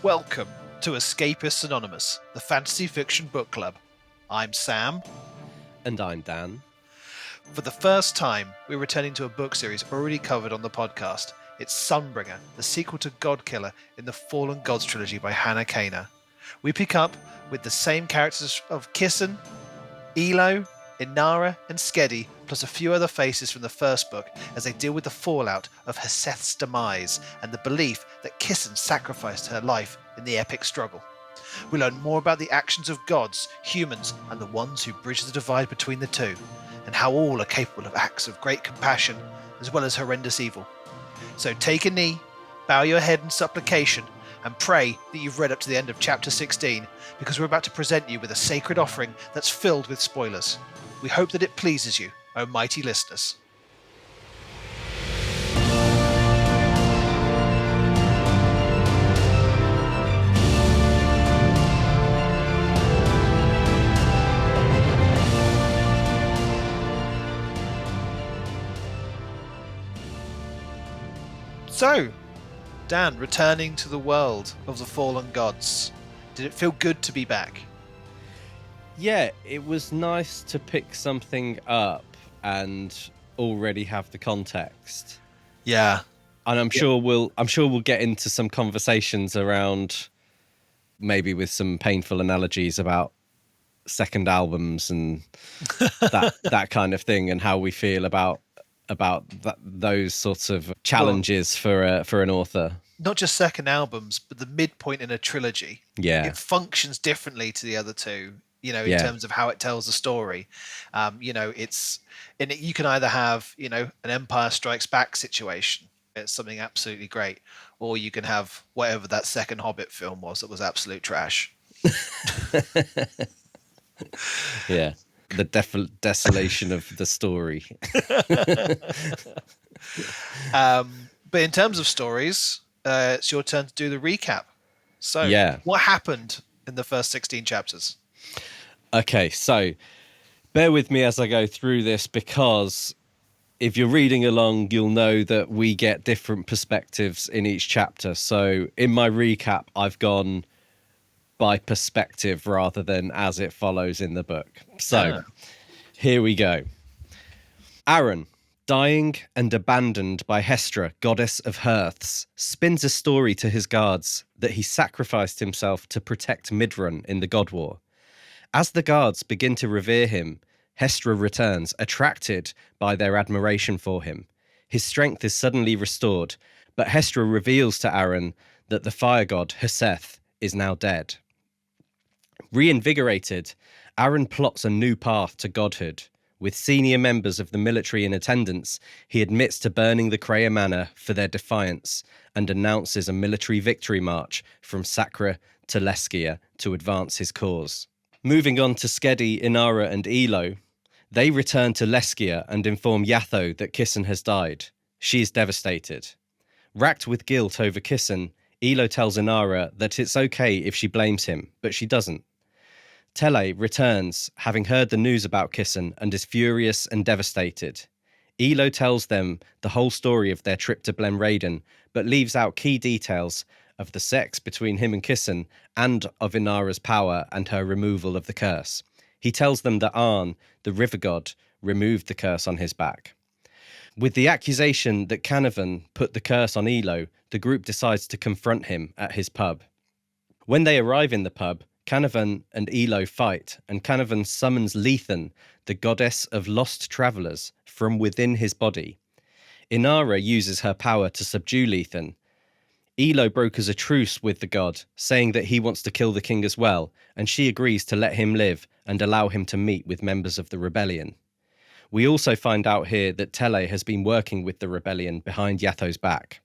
Welcome to Escapists Anonymous, the fantasy fiction book club. I'm Sam. And I'm Dan. For the first time, we're returning to a book series already covered on the podcast. It's Sunbringer, the sequel to Godkiller in the Fallen Gods Trilogy by Hannah Kaner. We pick up with the same characters of Kissen, Elo, Inara and Skedi, plus a few other faces from the first book as they deal with the fallout of Heseth's demise and the belief that Kissen sacrificed her life in the epic struggle. We learn more about the actions of gods, humans, and the ones who bridge the divide between the two, and how all are capable of acts of great compassion as well as horrendous evil. So take a knee, bow your head in supplication, and pray that you've read up to the end of chapter 16, because we're about to present you with a sacred offering that's filled with spoilers. We hope that it pleases you, O mighty listeners. So, Dan, returning to the world of the fallen gods, did it feel good to be back? Yeah, it was nice to pick something up and already have the context. Yeah. And I'm sure we'll get into some conversations around, maybe with some painful analogies about second albums and that kind of thing, and how we feel about those sorts of challenges for an author. Not just second albums, but the midpoint in a trilogy. Yeah, it functions differently to the other two. In terms of how it tells the story. You can either have an Empire Strikes Back situation. It's something absolutely great, or you can have whatever that second Hobbit film was that was absolute trash. Yeah. The desolation of the story. But in terms of stories, it's your turn to do the recap. So, What happened in the first 16 chapters? Okay, so bear with me as I go through this, because if you're reading along, you'll know that we get different perspectives in each chapter. So in my recap, I've gone by perspective rather than as it follows in the book. So Here we go. Aaron, dying and abandoned by Hestra, goddess of hearths, spins a story to his guards that he sacrificed himself to protect Midrun in the God War. As the guards begin to revere him, Hestra returns, attracted by their admiration for him. His strength is suddenly restored, but Hestra reveals to Aaron that the fire god, Heseth, is now dead. Reinvigorated, Aaron plots a new path to godhood. With senior members of the military in attendance, he admits to burning the Kreia Manor for their defiance and announces a military victory march from Sacra to Leskia to advance his cause. Moving on to Skedi, Inara and Elo, they return to Leskia and inform Yatho that Kissen has died. She is devastated. Racked with guilt over Kissen, Elo tells Inara that it's okay if she blames him, but she doesn't. Tele returns, having heard the news about Kissen, and is furious and devastated. Elo tells them the whole story of their trip to Blenraiden, but leaves out key details of the sex between him and Kissen, and of Inara's power and her removal of the curse. He tells them that Arn, the river god, removed the curse on his back. With the accusation that Canavan put the curse on Elo, the group decides to confront him at his pub. When they arrive in the pub, Canavan and Elo fight, and Canavan summons Lethen, the goddess of lost travellers, from within his body. Inara uses her power to subdue Lethen. Elo brokers a truce with the god, saying that he wants to kill the king as well, and she agrees to let him live and allow him to meet with members of the rebellion. We also find out here that Tele has been working with the rebellion behind Yatho's back.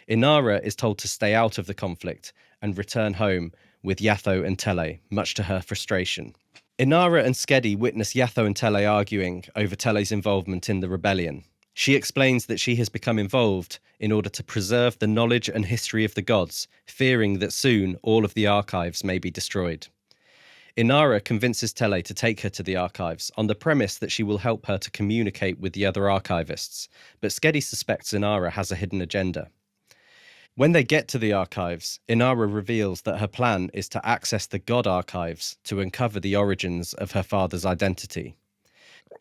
Inara is told to stay out of the conflict and return home with Yatho and Tele, much to her frustration. Inara and Skedi witness Yatho and Tele arguing over Tele's involvement in the rebellion. She explains that she has become involved in order to preserve the knowledge and history of the gods, fearing that soon all of the archives may be destroyed. Inara convinces Tele to take her to the archives on the premise that she will help her to communicate with the other archivists, but Skedi suspects Inara has a hidden agenda. When they get to the archives, Inara reveals that her plan is to access the God archives to uncover the origins of her father's identity.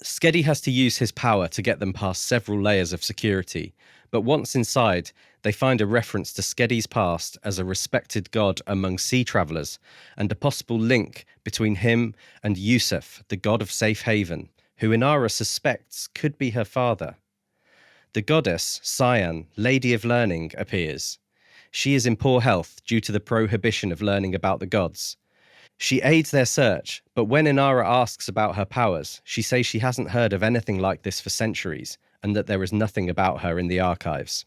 Skedi has to use his power to get them past several layers of security, but once inside, they find a reference to Skedi's past as a respected god among sea travellers, and a possible link between him and Yusuf, the god of safe haven, who Inara suspects could be her father. The goddess, Cyan, Lady of Learning, appears. She is in poor health due to the prohibition of learning about the gods. She aids their search, but when Inara asks about her powers, she says she hasn't heard of anything like this for centuries, and that there is nothing about her in the archives.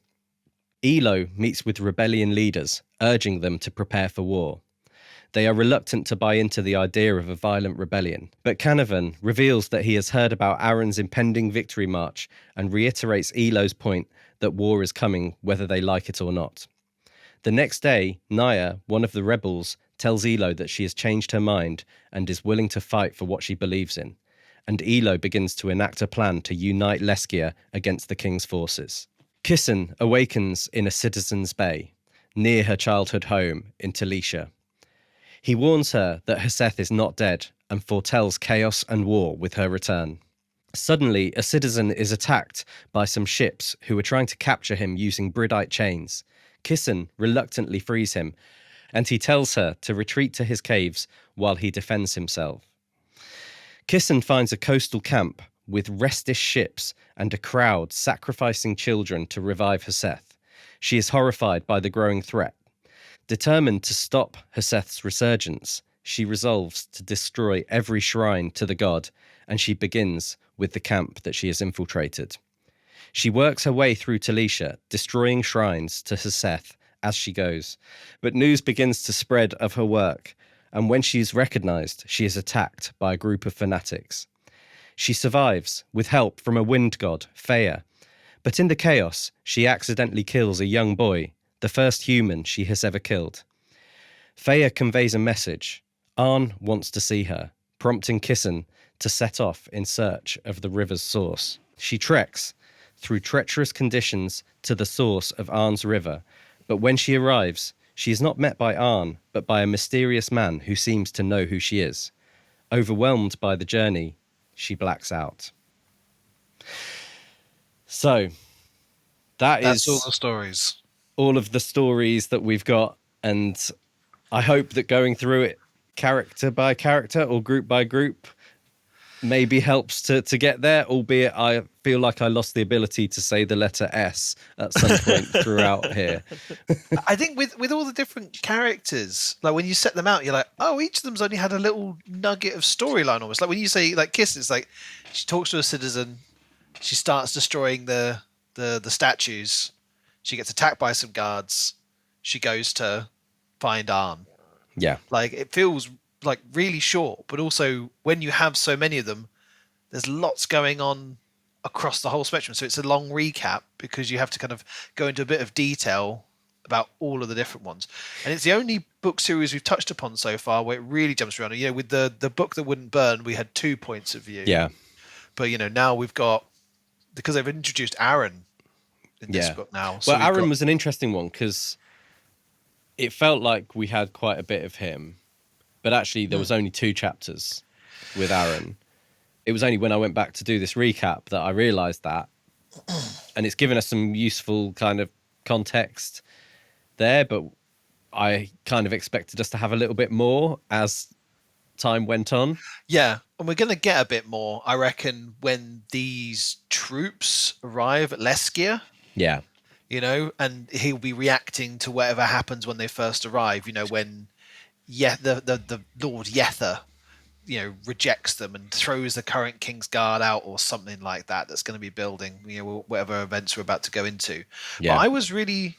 Elo meets with rebellion leaders, urging them to prepare for war. They are reluctant to buy into the idea of a violent rebellion, but Canavan reveals that he has heard about Aaron's impending victory march and reiterates Elo's point that war is coming whether they like it or not. The next day, Naya, one of the rebels, tells Elo that she has changed her mind and is willing to fight for what she believes in, and Elo begins to enact a plan to unite Leskia against the king's forces. Kissen awakens in a citizen's bay, near her childhood home in Talisha. He warns her that Heseth is not dead and foretells chaos and war with her return. Suddenly, a citizen is attacked by some ships who are trying to capture him using bridite chains. Kissen reluctantly frees him, and he tells her to retreat to his caves while he defends himself. Kissen finds a coastal camp with restish ships and a crowd sacrificing children to revive Heseth. She is horrified by the growing threat. Determined to stop Heseth's resurgence, she resolves to destroy every shrine to the god, and she begins with the camp that she has infiltrated. She works her way through Talisha, destroying shrines to Heseth as she goes, but news begins to spread of her work, and when she is recognized, she is attacked by a group of fanatics. She survives with help from a wind god, Freya, but in the chaos, she accidentally kills a young boy, the first human she has ever killed. Freya conveys a message. Arn wants to see her, prompting Kissen to set off in search of the river's source. She treks through treacherous conditions to the source of Arn's river, but when she arrives, she is not met by Arn, but by a mysterious man who seems to know who she is. Overwhelmed by the journey, she blacks out. So, That's all the stories. All of the stories that we've got, and I hope that going through it character by character or group by group maybe helps to get there, albeit I feel like I lost the ability to say the letter S at some point throughout here. I think with all the different characters, like when you set them out, you're like, oh, each of them's only had a little nugget of storyline almost. Like when you say like Kiss, it's like she talks to a citizen, she starts destroying the statues, she gets attacked by some guards, she goes to find Arn. Yeah. Like it feels like really short, but also when you have so many of them, there's lots going on across the whole spectrum. So it's a long recap because you have to kind of go into a bit of detail about all of the different ones. And it's the only book series we've touched upon so far where it really jumps around. You know, with the book that wouldn't burn, we had 2 points of view. Yeah. But you know, now we've got, because they've introduced Aaron in this book now. So well, Aaron was an interesting one because it felt like we had quite a bit of him, but actually there was only 2 chapters with Aaron. It was only when I went back to do this recap that I realised that. And it's given us some useful kind of context there, but I kind of expected us to have a little bit more as time went on. Yeah, and we're going to get a bit more, I reckon, when these troops arrive at Leskia. Yeah. You know, and he'll be reacting to whatever happens when they first arrive, you know, when the Lord Yether, you know, rejects them and throws the current King's Guard out or something like that that's going to be building, you know, whatever events we're about to go into. Yeah. But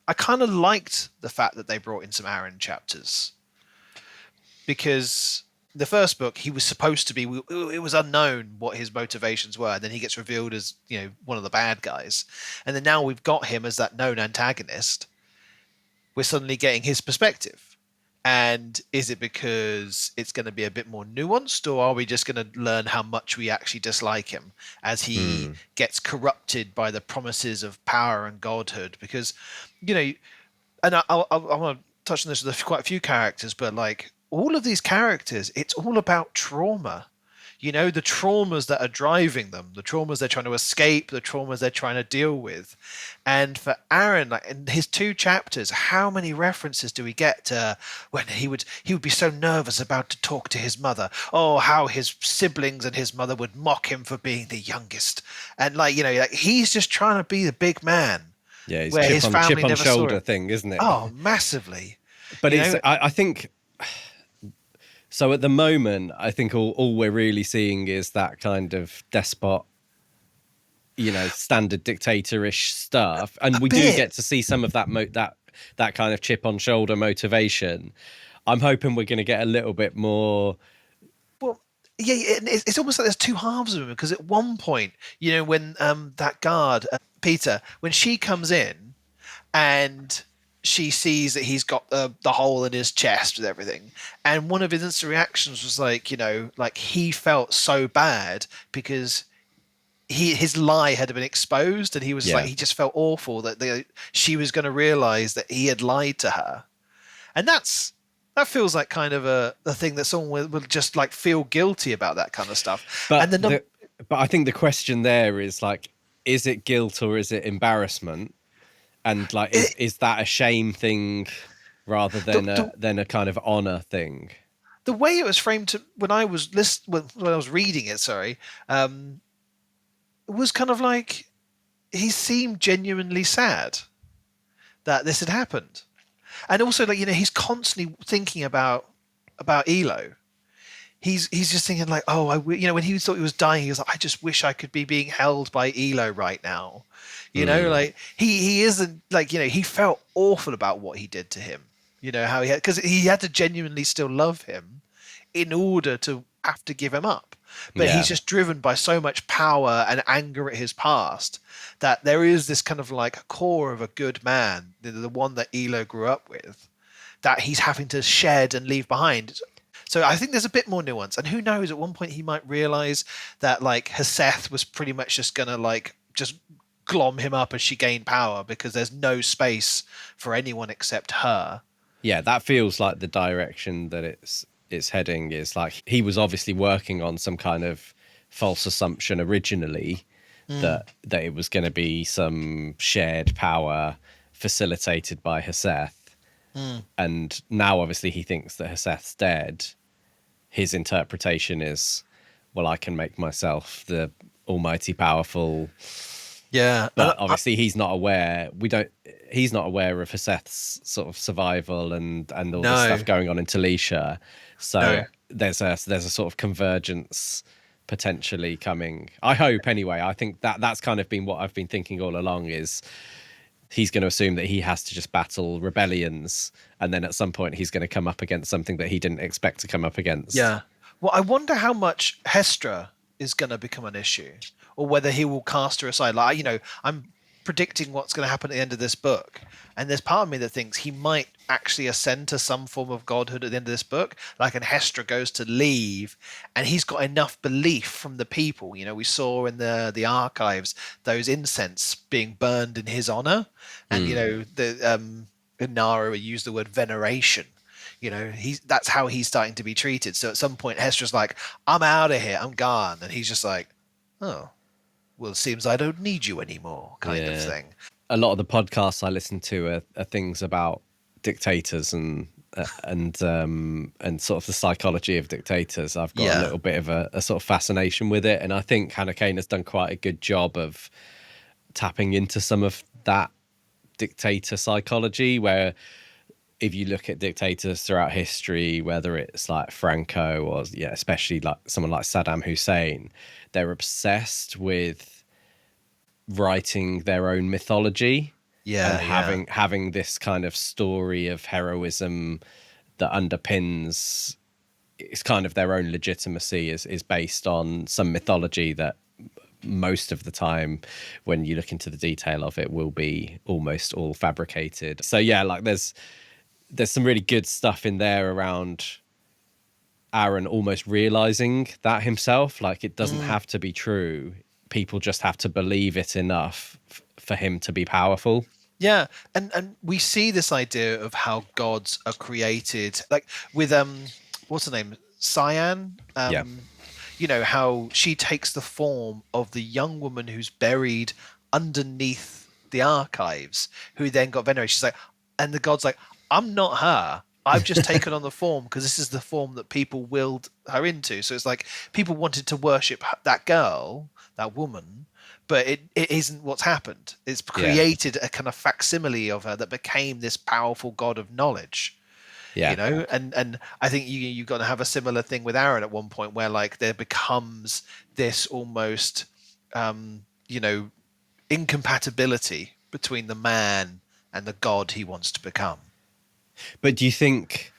I kind of liked the fact that they brought in some Aaron chapters, because the first book, he was supposed to be, it was unknown what his motivations were, and then he gets revealed as, you know, one of the bad guys. And then now we've got him as that known antagonist. We're suddenly getting his perspective. And is it because it's going to be a bit more nuanced, or are we just going to learn how much we actually dislike him as he gets corrupted by the promises of power and godhood? Because, you know, and I want to touch on this with quite a few characters, but like all of these characters, it's all about trauma. You know, the traumas that are driving them, the traumas they're trying to escape, the traumas they're trying to deal with. And for Aaron, like in his 2 chapters, how many references do we get to when he would be so nervous about to talk to his mother? Oh, how his siblings and his mother would mock him for being the youngest. And like, you know, like he's just trying to be the big man. Yeah, it's Where his family chip on never saw shoulder him. thing, isn't it? Oh, massively. But You it's know, I think so. At the moment, I think all we're really seeing is that kind of despot, you know, standard dictatorish stuff, and we do bit. get to see some of that that kind of chip on shoulder motivation. I'm hoping we're going to get a little bit more. Well, yeah, it's almost like there's 2 halves of him because at one point, you know, when that guard, Peter, when she comes in and she sees that he's got the hole in his chest with everything, and one of his instant reactions was like, you know, like he felt so bad because his lie had been exposed, and he was like, he just felt awful that she was going to realize that he had lied to her, and that feels like kind of a thing that someone will just like feel guilty about that kind of stuff. But And but I think the question there is like, is it guilt or is it embarrassment? And like, is that a shame thing rather than a kind of honor thing? The way it was framed to when I was when I was reading it, it was kind of like he seemed genuinely sad that this had happened, and also like, you know, he's constantly thinking about Elo. He's just thinking like, oh, you know, when he thought he was dying, he was like, I just wish I could be being held by Elo right now. You know, like he isn't like, you know, he felt awful about what he did to him. You know, how because he had to genuinely still love him in order to have to give him up. But he's just driven by so much power and anger at his past that there is this kind of like core of a good man, the one that Elo grew up with, that he's having to shed and leave behind. So I think there's a bit more nuance, and who knows, at one point he might realize that like Heseth was pretty much just gonna like just glom him up as she gained power because there's no space for anyone except her. Yeah, that feels like the direction that it's heading. Is like he was obviously working on some kind of false assumption originally that it was going to be some shared power facilitated by Heseth. And now obviously he thinks that Heseth's dead. His interpretation is, well, I can make myself the almighty powerful. Yeah, but obviously he's not aware. He's not aware of Heseth's sort of survival and all this stuff going on in Talisha. So there's a sort of convergence potentially coming. I hope anyway. I think that's kind of been what I've been thinking all along is he's going to assume that he has to just battle rebellions, and then at some point he's going to come up against something that he didn't expect to come up against. Yeah. Well, I wonder how much Hestra is going to become an issue, or whether he will cast her aside. Like, you know, I'm predicting what's going to happen at the end of this book, and there's part of me that thinks he might actually ascend to some form of godhood at the end of this book, like, and Hestra goes to leave, and he's got enough belief from the people. You know, we saw in the archives those incense being burned in his honor, and you know, the Inara used the word veneration. You know, that's how he's starting to be treated. So at some point Hestra's like, I'm out of here, I'm gone, and he's just like, oh, well, it seems I don't need you anymore, kind of thing. A lot of the podcasts I listen to are things about dictators and sort of the psychology of dictators. I've got a little bit of a sort of fascination with it, and I think Hannah Kane has done quite a good job of tapping into some of that dictator psychology, where if you look at dictators throughout history, whether it's like Franco or especially like someone like Saddam Hussein, they're obsessed with writing their own mythology and having this kind of story of heroism that underpins, it's kind of their own legitimacy is based on some mythology that most of the time, when you look into the detail of it, will be almost all fabricated. So yeah, like there's some really good stuff in there around Aaron almost realizing that himself. Like, it doesn't have to be true. People just have to believe it enough for him to be powerful. Yeah, and we see this idea of how gods are created, like with what's her name, Cyan. Yeah. You know how she takes the form of the young woman who's buried underneath the archives, who then got venerated. She's like, and the god's like, I'm not her. I've just taken on the form because this is the form that people willed her into. So it's like people wanted to worship that girl, that woman, but it isn't what's happened. It's Yeah. created a kind of facsimile of her that became this powerful god of knowledge. Yeah. You know, and I think you've got to have a similar thing with Aaron at one point where like there becomes this almost you know, incompatibility between the man and the god he wants to become. But do you think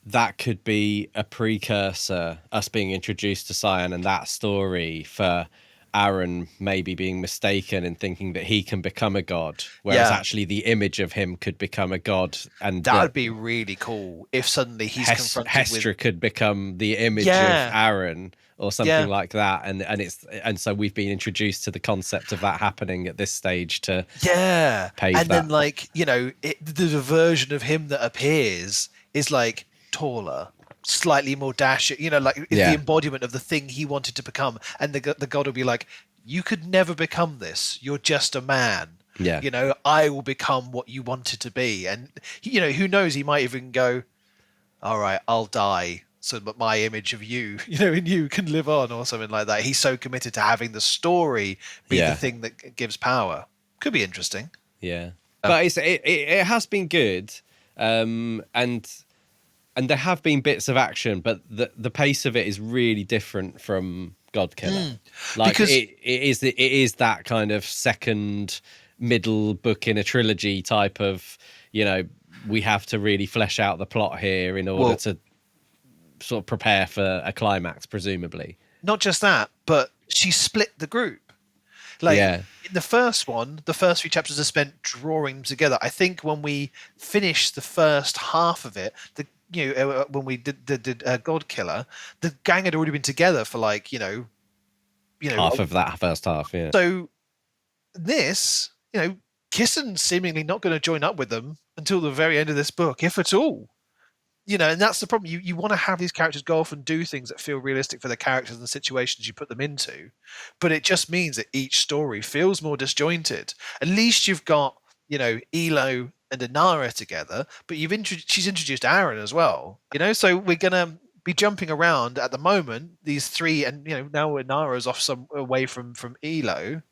that could be a precursor, us being introduced to Cyan and that story, for Aaron maybe being mistaken and thinking that he can become a god, whereas Yeah. actually the image of him could become a god, and That would be really cool if suddenly he's confronted Hestra with could become the image of yeah, Aaron or something yeah, like that, and so we've been introduced to the concept of that happening at this stage to yeah. pave And that. then like, you know, the version of him that appears is like taller, slightly more dash, you know, like it's Yeah. the embodiment of the thing he wanted to become. And the god will be like, you could never become this. You're just a man. Yeah. You know, I will become what you wanted to be. And you know, who knows, he might even go, all right, I'll die so that my image of you, you know, in you can live on, or something like that. He's so committed to having the story be Yeah. the thing that gives power. Could be interesting. Yeah, but it has been good, and there have been bits of action, but the pace of it is really different from Godkiller. Like Because it is that kind of second middle book in a trilogy type of, you know, we have to really flesh out the plot here in order well, to sort of prepare for a climax, presumably. not just that, but she split the group. Like Yeah. in the first one, the first few chapters are spent drawing them together. I think when we finished the first half of it, when we did Godkiller, the gang had already been together for like Half of that first half, yeah. So this, you know, Kissen's seemingly not going to join up with them until the very end of this book, if at all. You know, and that's the problem. You want to have these characters go off and do things that feel realistic for the characters and the situations you put them into, but it just means that each story feels more disjointed. At least you've got, you know, Elo and Inara together, but she's introduced Aaron as well. You know, so we're gonna be jumping around at the moment. These three, and you know, now Inara's off some away from Elo.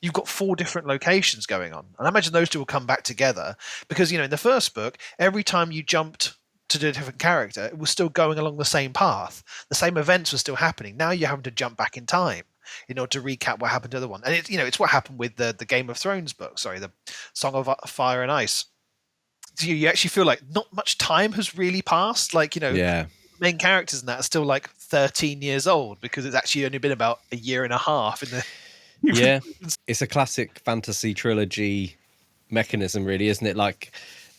You've got 4 different locations going on, and I imagine those two will come back together because, you know, in the first book, every time you jumped to do a different character, it was still going along the same path. The same events were still happening. Now you're having to jump back in time in order to recap what happened to the other one. And it's, you know, it's what happened with the Game of Thrones book. Sorry, the Song of Fire and Ice. So you actually feel like not much time has really passed. Like, you know, Yeah. main characters in that are still like 13 years old because it's actually only been about a year and a half in the. Yeah, it's a classic fantasy trilogy mechanism, really, isn't it? Like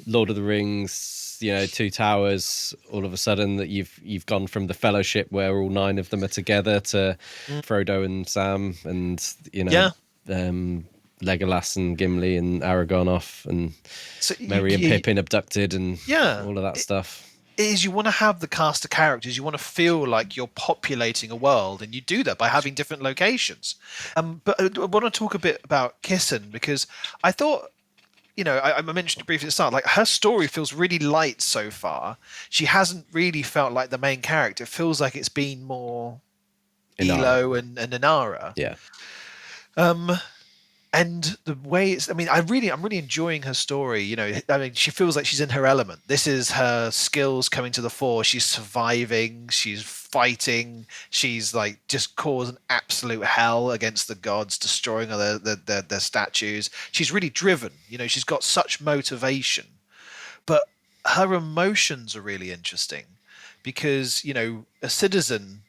Lord of the Rings, you know, Two Towers. All of a sudden, that you've gone from the Fellowship, where all 9 of them are together, to Frodo and Sam, and you know, Legolas and Gimli and Aragorn off, and So Merry and Pippin abducted, and all of that stuff. Is you want to have the cast of characters, you want to feel like you're populating a world, and you do that by having different locations. But I want to talk a bit about Kissen because I thought, you know, I mentioned it briefly at the start, like her story feels really light so far. She hasn't really felt like the main character. It feels like it's been more Elo and Inara. Yeah. And the way it's, I mean, I'm really enjoying her story. You know, I mean, she feels like she's in her element. This is her skills coming to the fore. She's surviving. She's fighting. She's like just causing absolute hell against the gods, destroying their statues. She's really driven. You know, she's got such motivation. But her emotions are really interesting because, you know, a citizen,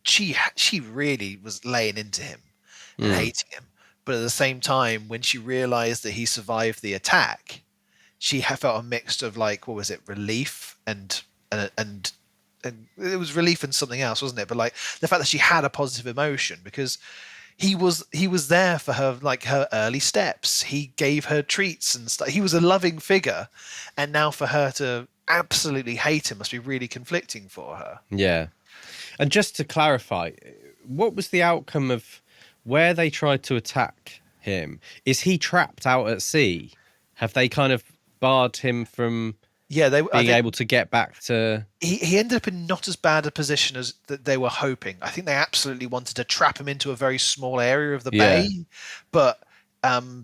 she really was laying into him and hating him. But at the same time, when she realized that he survived the attack, she felt a mix of like, what was it, relief and it was relief and something else, wasn't it? But like the fact that she had a positive emotion, because he was there for her, like her early steps. He gave her treats and stuff. He was a loving figure, and now for her to absolutely hate him must be really conflicting for her. Yeah. And just to clarify, what was the outcome of where they tried to attack him? Is he trapped out at sea? Have they kind of barred him from Yeah, I being think able to get back to... he ended up in not as bad a position as that they were hoping. I think they absolutely wanted to trap him into a very small area of the Yeah. bay, but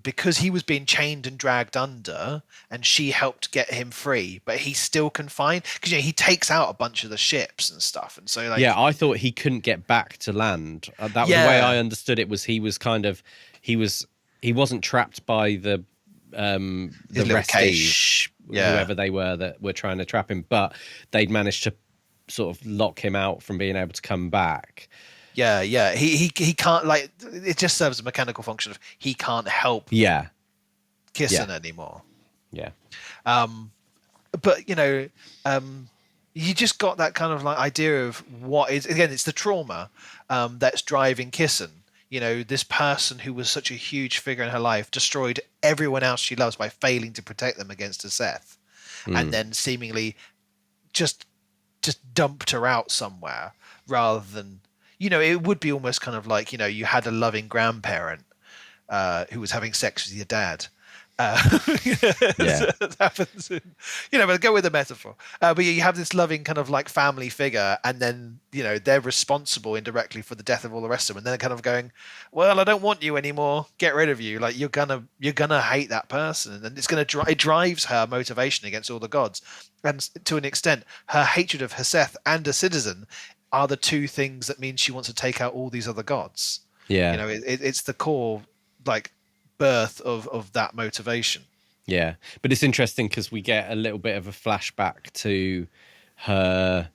because he was being chained and dragged under, and she helped get him free, but he's still confined because he takes out a bunch of the ships and stuff, and so like Yeah, I thought he couldn't get back to land. That was the way yeah, I understood it. Was he was kind of he wasn't trapped by the his little resties, cage, whoever they were that were trying to trap him, but they'd managed to sort of lock him out from being able to come back. yeah. He can't, like, it just serves a mechanical function of he can't help Yeah, Kissen anymore. yeah, But you just got that kind of like idea of what is, again, it's the trauma that's driving Kissen. This person who was such a huge figure in her life destroyed everyone else she loves by failing to protect them against a Seth, and then seemingly just dumped her out somewhere, rather than, it would be almost kind of like, you had a loving grandparent who was having sex with your dad. That happens but go with the metaphor, but you have this loving kind of like family figure, and then they're responsible indirectly for the death of all the rest of them, and then they're kind of going, well, I don't want you anymore, get rid of you. Like, you're gonna hate that person, and it's gonna it drives her motivation against all the gods, and to an extent her hatred of Heseth and a citizen are the two things that mean she wants to take out all these other gods. It's the core, like, birth of that motivation. Yeah, but it's interesting because we get a little bit of a flashback to her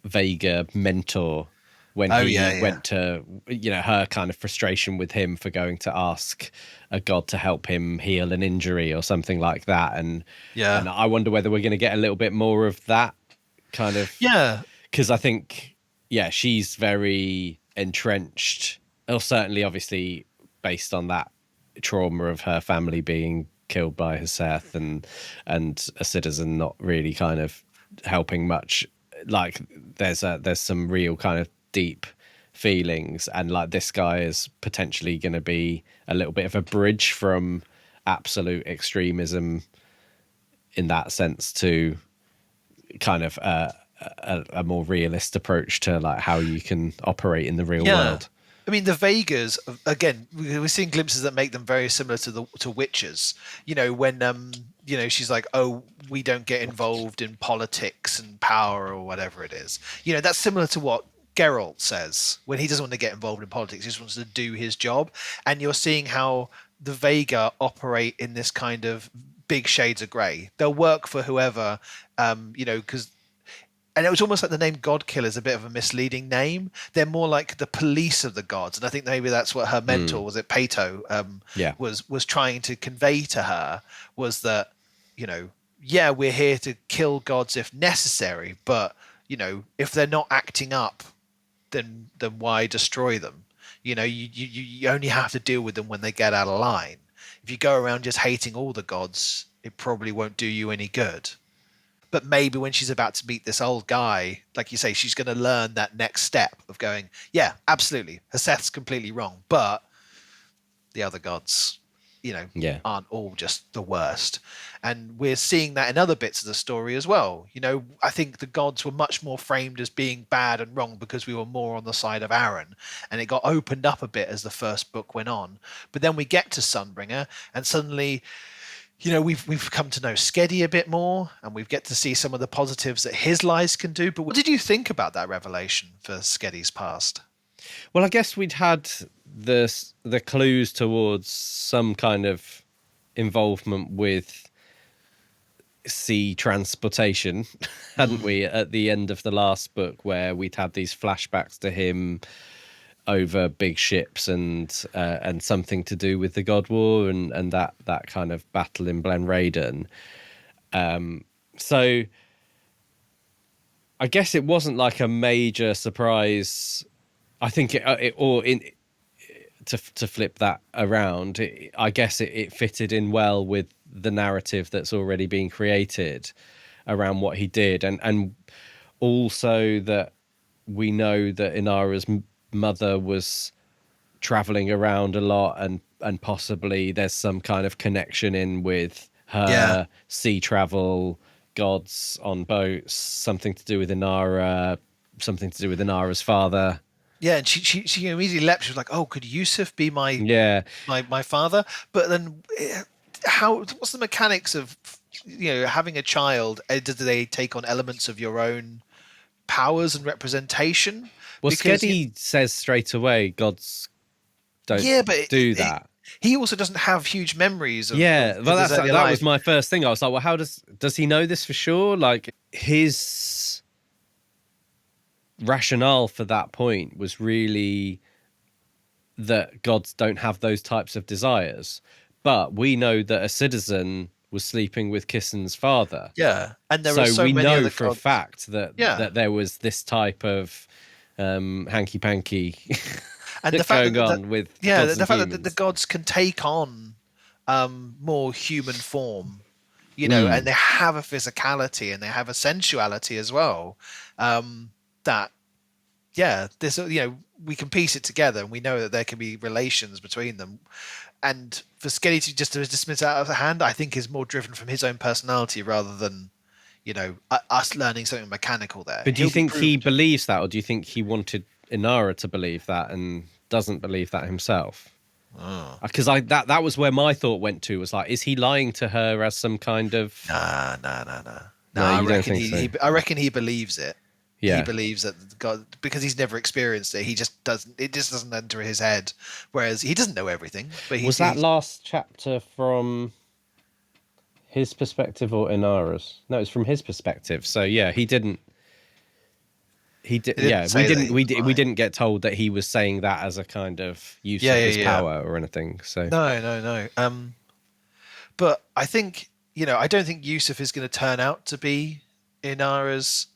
Vega mentor when went to, her kind of frustration with him for going to ask a god to help him heal an injury or something like that. And I wonder whether we're going to get a little bit more of that kind of, because I think she's very entrenched, or certainly obviously based on that trauma of her family being killed by Heseth and a citizen not really kind of helping much. Like, there's some real kind of deep feelings, and like this guy is potentially going to be a little bit of a bridge from absolute extremism in that sense to kind of a more realist approach to like how you can operate in the real world. I mean, the Vegas, again, we're seeing glimpses that make them very similar to witches. When she's like, oh, we don't get involved in politics and power or whatever it is. That's similar to what Geralt says when he doesn't want to get involved in politics. He just wants to do his job. And you're seeing how the Vega operate in this kind of big shades of grey. They'll work for whoever, because... And it was almost like the name Godkiller is a bit of a misleading name. They're more like the police of the gods, and I think maybe that's what her mentor was. It Pato was trying to convey to her, was that we're here to kill gods if necessary, but if they're not acting up, then why destroy them? You only have to deal with them when they get out of line. If you go around just hating all the gods, it probably won't do you any good. But maybe when she's about to meet this old guy, like you say, she's going to learn that next step of going, yeah, absolutely, Heseth's completely wrong, but the other gods, aren't all just the worst. And we're seeing that in other bits of the story as well. I think the gods were much more framed as being bad and wrong because we were more on the side of Aaron, and it got opened up a bit as the first book went on. But then we get to Sunbringer, and suddenly... we've come to know Skedi a bit more, and we get to see some of the positives that his lies can do. But what did you think about that revelation for Skedi's past? Well, I guess we'd had the clues towards some kind of involvement with sea transportation, hadn't we, at the end of the last book, where we'd had these flashbacks to him over big ships and something to do with the God War and that kind of battle in Blenraden. So I guess it wasn't like a major surprise. I think to flip that around, I guess it fitted in well with the narrative that's already been created around what he did, and also that we know that Inara's mother was traveling around a lot, and possibly there's some kind of connection in with Yeah. her sea travel, gods on boats, something to do with Inara, something to do with Inara's father. Yeah, and she immediately leapt. She was like, "Oh, could Yusuf be my Yeah. my father?" But then, how? What's the mechanics of having a child? Do they take on elements of your own powers and representation? Well, Because Skedi says straight away, gods don't yeah, but do that. he also doesn't have huge memories Yeah, of well, his earlier that was life. my first thing. I was like, well, how does he know this for sure? Like, his rationale for that point was really that gods don't have those types of desires. But we know that a citizen was sleeping with Kissen's father. Yeah, and there are So so we many know other for a gods. fact that Yeah, there was this type of hanky panky and the fact going on with yeah, gods the and fact that the humans. gods can take on more human form, and Mm, they have a physicality and they have a sensuality as well. That this we can piece it together and we know that there can be relations between them. And for Skelly to just to dismiss it out of the hand, I think is more driven from his own personality rather than us learning something mechanical there. but do you He'll be think he proved. believes that, or do you think he wanted Inara to believe that and doesn't believe that himself? Oh. Because that was where my thought went to, was like, is he lying to her as some kind of? Nah. No, I you don't reckon think so? I reckon he believes it. He Yeah. believes that God, because he's never experienced it. He just doesn't. It just doesn't enter his head. Whereas he doesn't know everything, but Was that last chapter from his perspective or Inara's? No, it's from his perspective. So yeah, he didn't. He did. he didn't Yeah, we say that didn't. he was We lying. didn't get told that he was saying that as a kind of use Yeah, of yeah, his yeah. power or anything. So No. But I think I don't think Yusuf is going to turn out to be Inara's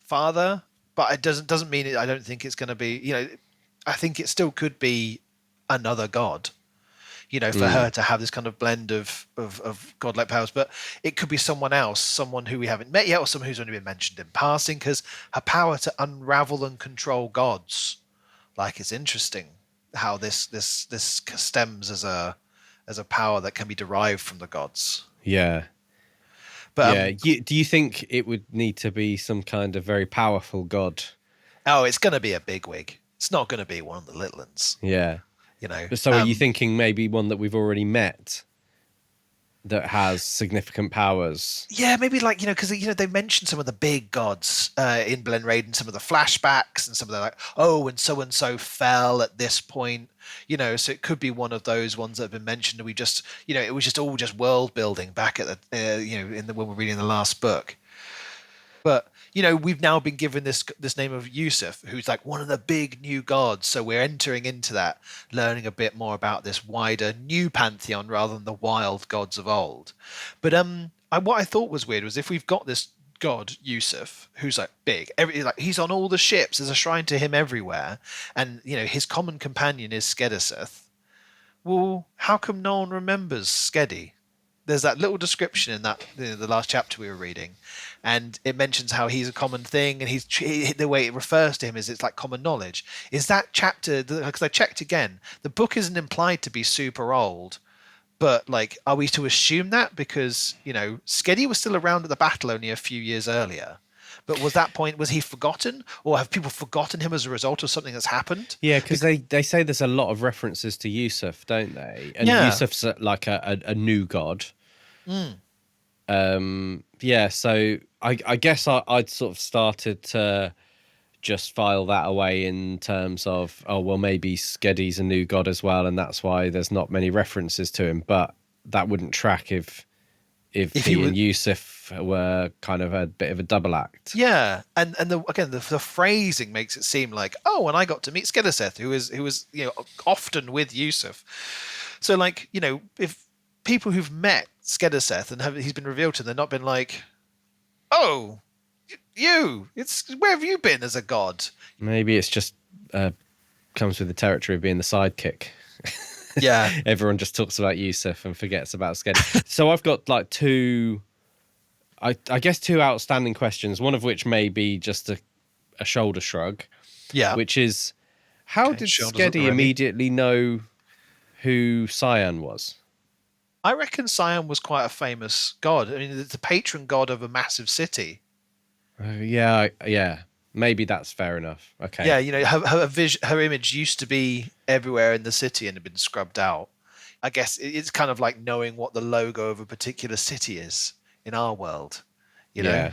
father. But it doesn't mean it. I don't think it's going to be. I think it still could be another god. For mm, her to have this kind of blend of godlike powers, but it could be someone else, someone who we haven't met yet, or someone who's only been mentioned in passing. Because her power to unravel and control gods, like it's interesting how this stems as a power that can be derived from the gods. yeah, But yeah. Do you think it would need to be some kind of very powerful god? it's going to be a bigwig. It's not going to be one of the little ones. Yeah. You know. So are you thinking maybe one that we've already met that has significant powers? Yeah, maybe like because they mentioned some of the big gods in Blen Raid and some of the flashbacks and some of the like, oh, and so fell at this point, so it could be one of those ones that have been mentioned. And we just, it was just all just world building back at the, when we're reading the last book. But we've now been given this name of Yusuf, who's like one of the big new gods. So we're entering into that, learning a bit more about this wider new pantheon rather than the wild gods of old. But what I thought was weird was if we've got this god Yusuf, who's like big, he's on all the ships. There's a shrine to him everywhere, and his common companion is Skediseth. Well, how come no one remembers Skedi? There's that little description in that the last chapter we were reading, and it mentions how he's a common thing, and the way it refers to him is it's like common knowledge. Is that chapter? Because I checked again, the book isn't implied to be super old, but like, are we to assume that because Skedi was still around at the battle only a few years earlier? But was he forgotten, or have people forgotten him as a result of something that's happened? Yeah, because they say there's a lot of references to Yusuf, don't they? And Yeah. Yusuf's like a new god. Mm. Yeah, so I guess I'd sort of started to just file that away in terms of, oh, well, maybe Skedi's a new god as well, and that's why there's not many references to him. But that wouldn't track if If he he was, and Yusuf were kind of a bit of a double act. yeah, and the phrasing makes it seem like, oh, and I got to meet Skediseth, who was often with Yusuf. So like if people who've met Skediseth and he's been revealed to them, they're not been like, oh, where have you been as a god? Maybe it's just comes with the territory of being the sidekick. Yeah. Everyone just talks about Yusuf and forgets about Skedi. So I've got like two outstanding questions, one of which may be just a shoulder shrug, Yeah. which is, how did shoulders at the Skedi ready. immediately know who Cyan was? I reckon Cyan was quite a famous god. I mean, it's the patron god of a massive city. Yeah. Maybe that's fair enough. Okay. Yeah, you know, her image used to be everywhere in the city and had been scrubbed out. I guess it's kind of like knowing what the logo of a particular city is in our world. You know?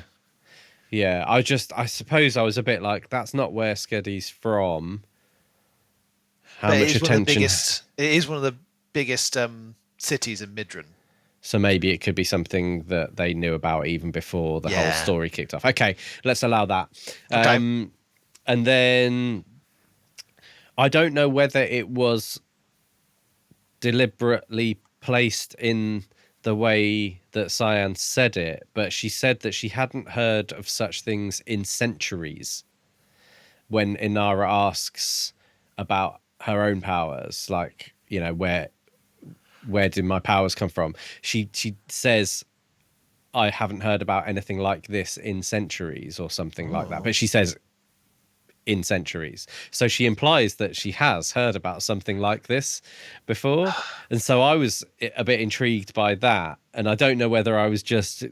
Yeah. I suppose I was a bit like, that's not where Skedi's from. How But much attention? It is one of the biggest cities in Midran. So maybe it could be something that they knew about even before the whole Yeah. story kicked off. Okay, let's allow that. Okay. And then I don't know whether it was deliberately placed in the way that Cyan said it, but she said that she hadn't heard of such things in centuries. When Inara asks about her own powers, like, you know, where did my powers come from? She says, I haven't heard about anything like this in centuries or something like that. But she says in centuries. So she implies that she has heard about something like this before. And so I was a bit intrigued by that. And I don't know whether I was just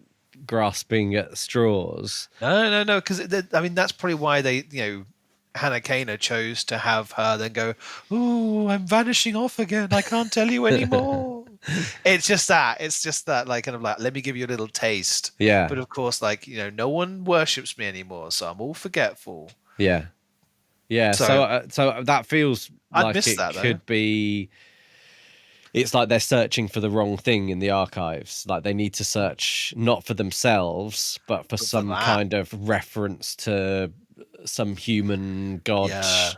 grasping at straws. No. Because I mean, that's probably why they, you know, Hannah Kana chose to have her then go, "Ooh, I'm vanishing off again. I can't tell you anymore." It's just that, like, kind of like, let me give you a little taste. Yeah. But of course, like, you know, no one worships me anymore, so I'm all forgetful. Yeah. So that feels like it could be. It's like they're searching for the wrong thing in the archives. Like they need to search not for themselves, but for some kind of reference to some human god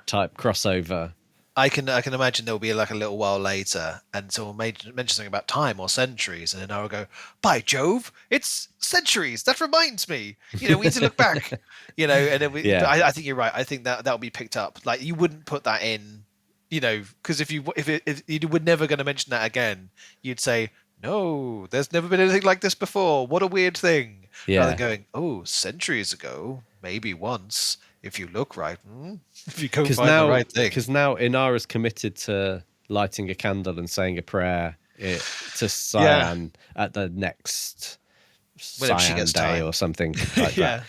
type crossover. I can imagine there'll be like a little while later, and someone mention something about time or centuries, and then I'll go, "By Jove, it's centuries! That reminds me. You know, we need to look back. You know." And then I think you're right. I think that'll be picked up. Like you wouldn't put that in, you know, because if you were never going to mention that again, you'd say, "No, there's never been anything like this before. What a weird thing." Yeah. Rather than going, "Oh, centuries ago, maybe once." If you look right, if you go find the right thing. Because now Inara's committed to lighting a candle and saying a prayer to Cyan at the next Cyan Day or something like that.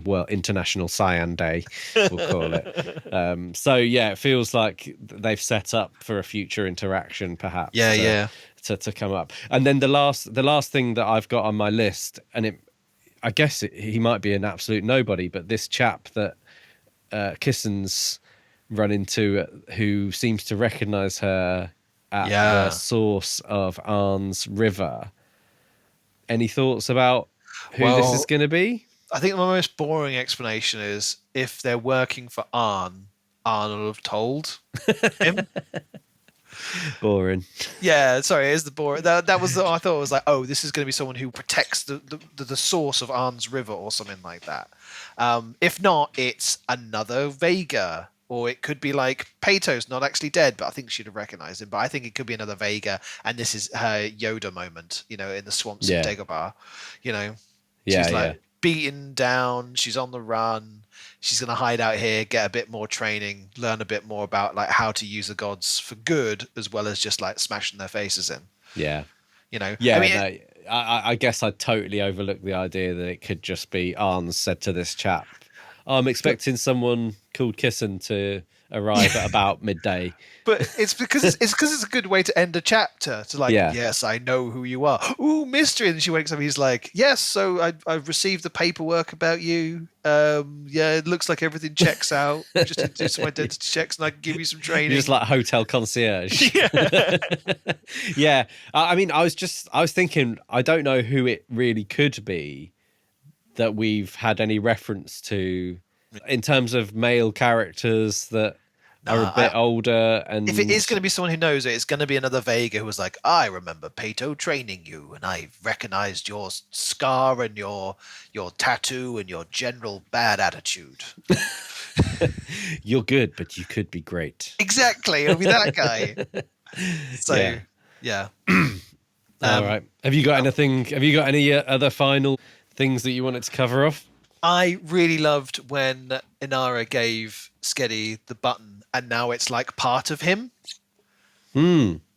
Well, International Cyan Day, we'll call it. So yeah, it feels like they've set up for a future interaction, perhaps. To come up. And then the last thing that I've got on my list, and I guess he might be an absolute nobody, but this chap that Kissen's run into, who seems to recognise her at the source of Arn's River. Any thoughts about who this is going to be? I think the most boring explanation is if they're working for Arn will have told him. Boring. Yeah, sorry, it is the boring. That was I thought it was like, oh, this is going to be someone who protects the source of Arn's River or something like that. If not, it's another Vega, or it could be like Pato's not actually dead, but I think she'd have recognized him. But I think it could be another Vega, and this is her Yoda moment, you know, in the swamps of Dagobah. You know, she's like beaten down, she's on the run. She's going to hide out here, get a bit more training, learn a bit more about like how to use the gods for good, as well as just like smashing their faces in. Yeah. You know? Yeah, I mean, I guess I totally overlooked the idea that it could just be Arn said to this chap, I'm expecting someone called Kissen to arrive at about midday. But it's because it's a good way to end a chapter, to like, yes, I know who you are. Ooh, mystery. And she wakes up, he's like, yes, so I've received the paperwork about you. It looks like everything checks out. Just need to do some identity checks and I can give you some training. You're just like hotel concierge. Yeah. I mean, I was thinking, I don't know who it really could be that we've had any reference to in terms of male characters that are a bit older. And if it is going to be someone who knows it, it's going to be another Vega who was like, I remember Pato training you, and I recognized your scar and your tattoo and your general bad attitude. You're good, but you could be great. Exactly, it'll be that guy. So yeah. All right. Have you got anything? Have you got any other final things that you wanted to cover off? I really loved when Inara gave Skedi the button, and now it's like part of him.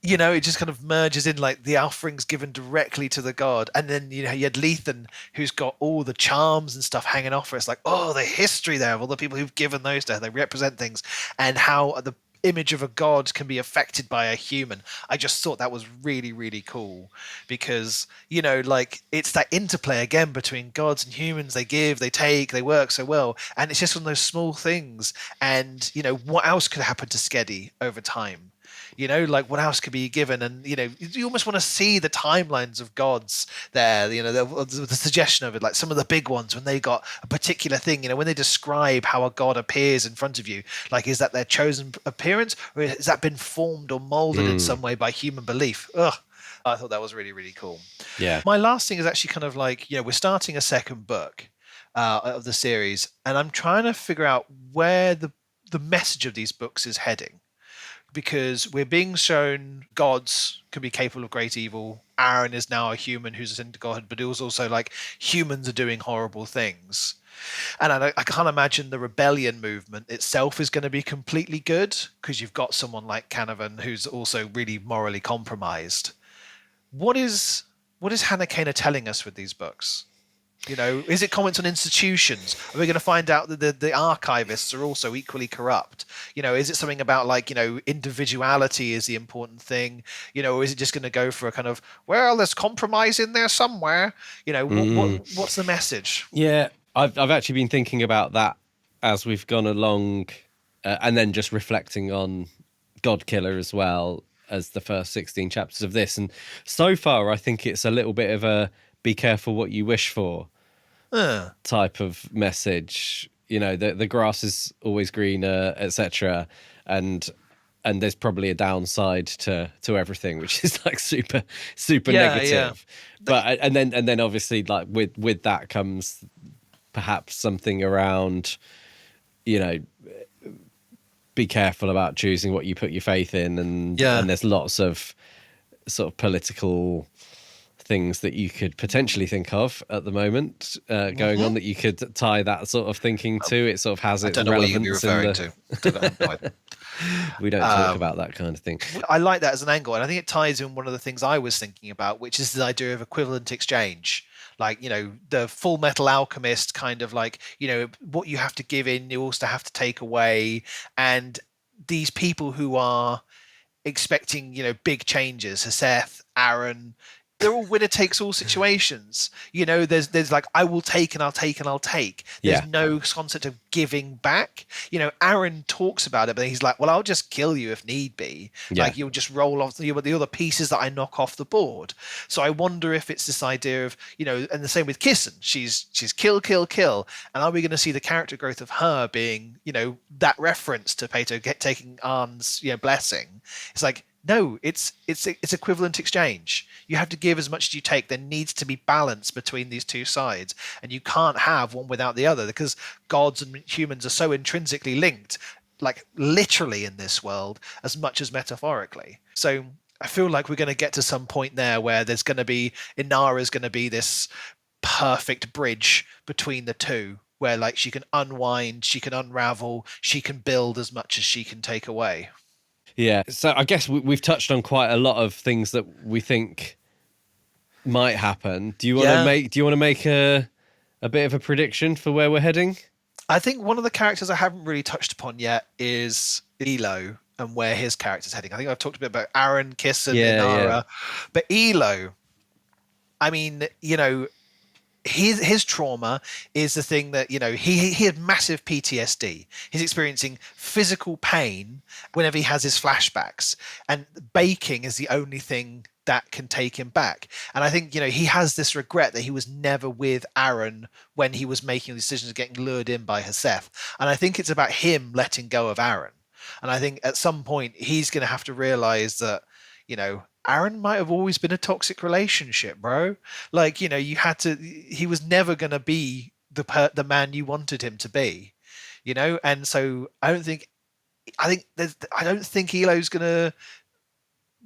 You know, it just kind of merges in, like the offerings given directly to the god, and then you had Lethan, who's got all the charms and stuff hanging off her. It's like, oh, the history there of all the people who've given those to her. They represent things, and how the image of a god can be affected by a human. I just thought that was really, really cool, because like it's that interplay again between gods and humans. They give, they take, they work so well, and it's just one of those small things. And what else could happen to Skedi over time? Like what else could be given? And you almost want to see the timelines of gods there. The suggestion of it, like some of the big ones when they got a particular thing. When they describe how a god appears in front of you, like is that their chosen appearance, or has that been formed or molded in some way by human belief? I thought that was really, really cool. Yeah. My last thing is actually kind of like, we're starting a second book of the series, and I'm trying to figure out where the message of these books is heading. Because we're being shown gods can be capable of great evil. Aaron is now a human who's ascended to godhood, but it was also like humans are doing horrible things. And I can't imagine the rebellion movement itself is going to be completely good, because you've got someone like Canavan who's also really morally compromised. What is Hannah Kana telling us with these books? Is it comments on institutions? Are we going to find out that the archivists are also equally corrupt? Is it something about like, individuality is the important thing? Or is it just going to go for a kind of, well, there's compromise in there somewhere? What's the message? Yeah, I've actually been thinking about that as we've gone along, and then just reflecting on Godkiller as well as the first 16 chapters of this. And so far, I think it's a little bit of a be careful what you wish for type of message. The grass is always greener, etc. And there's probably a downside to everything, which is like super negative. Yeah. But and then obviously like with that comes perhaps something around, be careful about choosing what you put your faith in, and there's lots of sort of political things that you could potentially think of at the moment going on that you could tie that sort of thinking to. It sort of has its relevance. I don't know what you're referring to. We don't talk about that kind of thing. I like that as an angle, and I think it ties in one of the things I was thinking about, which is the idea of equivalent exchange. Like, the Full Metal Alchemist kind of like, what you have to give in, you also have to take away. And these people who are expecting, big changes, Seth, Aaron, they're all winner takes all situations. There's like, I will take and I'll take and I'll take. There's no concept of giving back. Aaron talks about it, but he's like, well, I'll just kill you if need be. Like, you'll just roll off the other pieces that I knock off the board. So I wonder if it's this idea of, and the same with Kissen. She's kill, kill, kill. And are we going to see the character growth of her being, that reference to Pato taking Arn's, blessing? It's like, no, it's equivalent exchange. You have to give as much as you take. There needs to be balance between these two sides, and you can't have one without the other, because gods and humans are so intrinsically linked, like literally in this world as much as metaphorically. So I feel like we're going to get to some point there where there's going to be, Inara is going to be this perfect bridge between the two, where like she can unwind, she can unravel, she can build as much as she can take away. Yeah, so I guess we've touched on quite a lot of things that we think might happen. Do you want to make a bit of a prediction for where we're heading? I think one of the characters I haven't really touched upon yet is Elo and where his character's heading. I think I've talked a bit about Aaron, Kissen, Inara, but Elo, I mean, his trauma is the thing that, he had massive PTSD. He's experiencing physical pain whenever he has his flashbacks, and baking is the only thing that can take him back. And I think, he has this regret that he was never with Aaron when he was making the decisions of getting lured in by Seth. And I think it's about him letting go of Aaron. And I think at some point he's going to have to realize that, Aaron might have always been a toxic relationship, bro. Like, he was never going to be the man you wanted him to be. And so I don't think Elo's gonna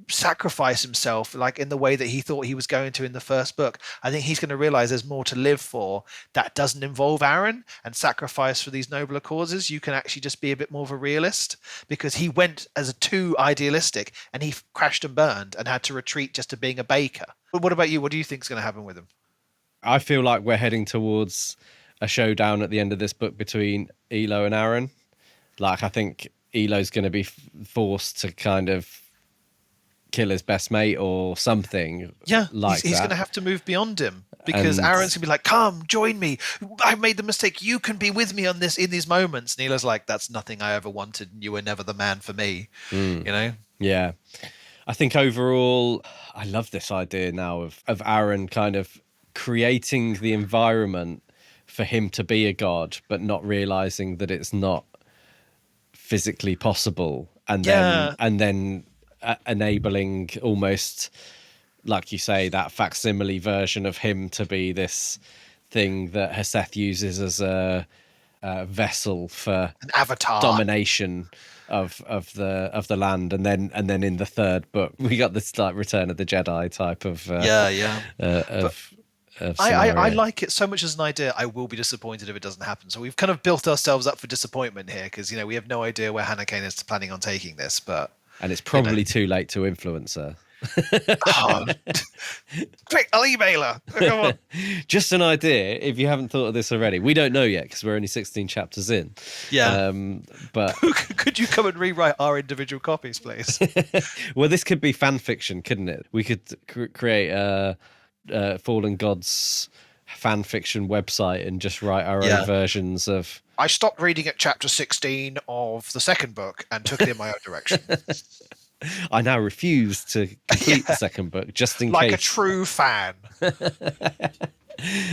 sacrifice himself like in the way that he thought he was going to in the first book. I think he's going to realize there's more to live for that doesn't involve Aaron and sacrifice for these nobler causes. You can actually just be a bit more of a realist, because he went as a too idealistic and he crashed and burned and had to retreat just to being a baker. But what about you? What do you think is going to happen with him? I feel like we're heading towards a showdown at the end of this book between Elo and Aaron. Like, I think Elo's going to be forced to kind of kill his best mate or something. Yeah, like he's going to have to move beyond him, because Aaron's going to be like, come, join me. I made the mistake. You can be with me on this in these moments. And Elo's like, that's nothing I ever wanted. And you were never the man for me, Yeah. I think overall, I love this idea now of Aaron kind of creating the environment for him to be a god, but not realizing that it's not physically possible. And then enabling almost, like you say, that facsimile version of him to be this thing that Heseth uses as a vessel for an avatar domination of the land, and then in the third book we got this like Return of the Jedi type of I like it so much as an idea. I will be disappointed if it doesn't happen. So we've kind of built ourselves up for disappointment here, because we have no idea where Hannah Kane is planning on taking this, and it's probably too late to influence her. Quick, I'll email her. Come on. Just an idea, if you haven't thought of this already. We don't know yet because we're only 16 chapters in. Yeah. But could you come and rewrite our individual copies, please? Well, this could be fan fiction, couldn't it? We could create a Fallen Gods fan fiction website and just write our own versions of... I stopped reading at chapter 16 of the second book and took it in my own direction. I now refuse to complete the second book, just in case. Like a true fan.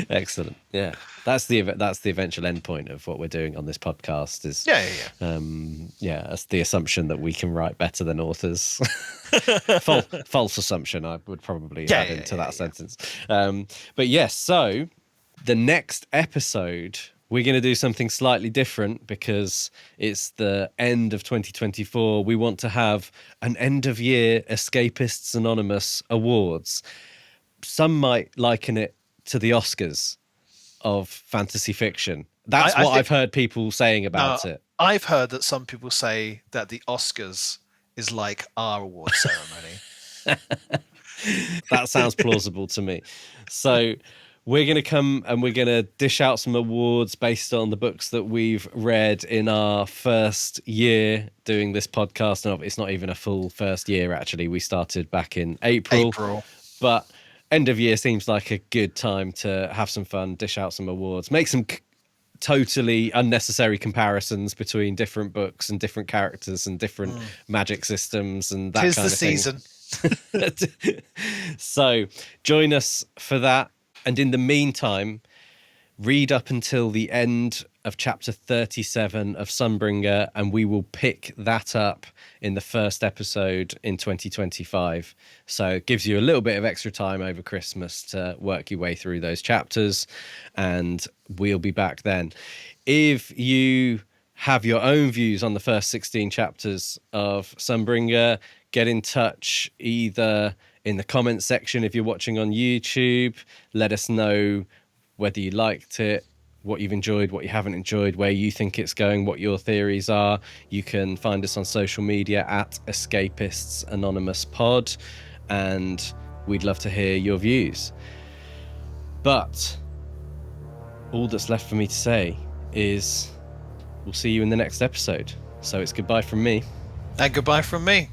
Excellent. Yeah, that's the eventual end point of what we're doing on this podcast. Is that's the assumption that we can write better than authors. False assumption. I would probably add into that sentence. But yes, so the next episode, we're going to do something slightly different because it's the end of 2024. We want to have an end-of-year Escapists Anonymous Awards. Some might liken it to the Oscars of fantasy fiction. That's what I've heard people saying about it. I've heard that some people say that the Oscars is like our award ceremony. That sounds plausible to me. So... we're going to come and we're going to dish out some awards based on the books that we've read in our first year doing this podcast. And it's not even a full first year, actually. We started back in April. But end of year seems like a good time to have some fun, dish out some awards, make some totally unnecessary comparisons between different books and different characters and different magic systems and that kind of thing. 'Tis the season. So join us for that. And in the meantime, read up until the end of chapter 37 of Sunbringer, and we will pick that up in the first episode in 2025. So it gives you a little bit of extra time over Christmas to work your way through those chapters, and we'll be back then. If you have your own views on the first 16 chapters of Sunbringer, get in touch either in the comments section if you're watching on YouTube. Let us know whether you liked it, what you've enjoyed, what you haven't enjoyed, where you think it's going, what your theories are. You can find us on social media at Escapists Anonymous Pod, and we'd love to hear your views. But all that's left for me to say is we'll see you in the next episode. So it's goodbye from me. And goodbye from me.